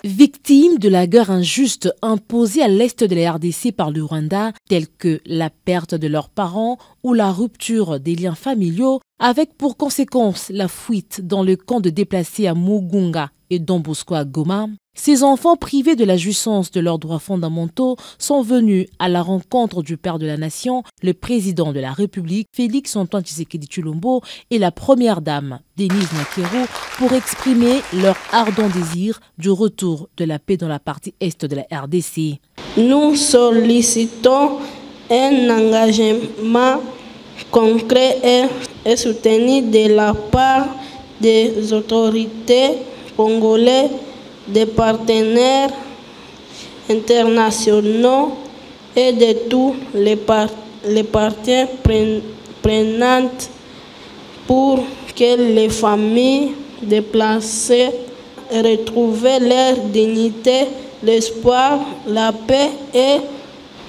Victimes de la guerre injuste imposée à l'est de la RDC par le Rwanda, telles que la perte de leurs parents ou la rupture des liens familiaux, avec pour conséquence la fuite dans le camp de déplacés à Mugunga et Don Bosco à Goma, ces enfants privés de la jouissance de leurs droits fondamentaux sont venus à la rencontre du père de la nation, le président de la République, Félix Antoine Tshisekedi Tshilombo, et la première dame, Denise Nakero, pour exprimer leur ardent désir du retour de la paix dans la partie est de la RDC. Nous sollicitons un engagement concret et soutenu de la part des autorités congolaises, des partenaires internationaux et de tous les parties prenantes pour que les familles déplacées retrouvent leur dignité, l'espoir, la paix et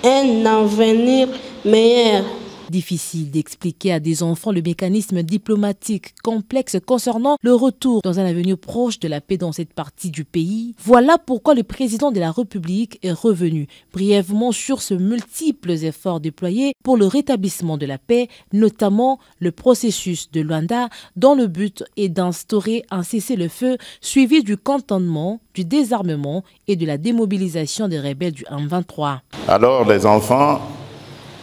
un avenir meilleur. Difficile d'expliquer à des enfants le mécanisme diplomatique complexe concernant le retour dans un avenir proche de la paix dans cette partie du pays. Voilà pourquoi le président de la République est revenu brièvement sur ce multiples efforts déployés pour le rétablissement de la paix, notamment le processus de Luanda, dont le but est d'instaurer un cessez-le-feu suivi du cantonnement, du désarmement et de la démobilisation des rebelles du M23. Alors les enfants,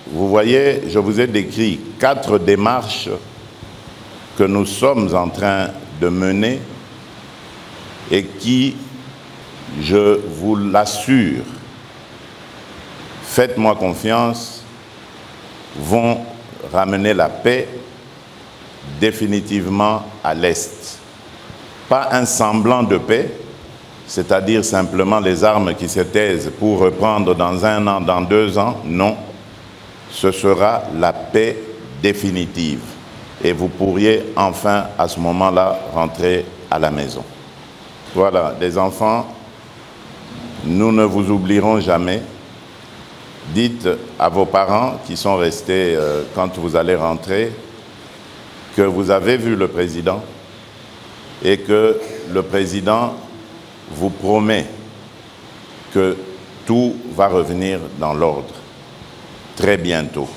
vous voyez, je vous ai décrit 4 démarches que nous sommes en train de mener et qui, je vous l'assure, faites-moi confiance, vont ramener la paix définitivement à l'Est. Pas un semblant de paix, c'est-à-dire simplement les armes qui se taisent pour reprendre dans 1 an, dans 2 ans, non. Ce sera la paix définitive. Et vous pourriez enfin, à ce moment-là, rentrer à la maison. Voilà, les enfants, nous ne vous oublierons jamais. Dites à vos parents qui sont restés quand vous allez rentrer que vous avez vu le président et que le président vous promet que tout va revenir dans l'ordre. Très bientôt.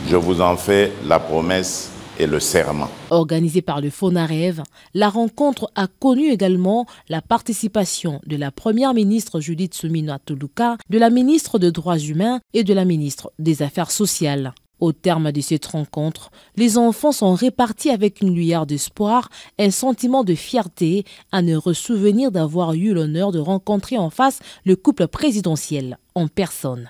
Je vous en fais la promesse et le serment. Organisée par le FONAREV, la rencontre a connu également la participation de la première ministre Judith Suminwa Tuluka, de la ministre des Droits humains et de la ministre des Affaires sociales. Au terme de cette rencontre, les enfants sont répartis avec une lueur d'espoir, un sentiment de fierté, un heureux souvenir d'avoir eu l'honneur de rencontrer en face le couple présidentiel en personne.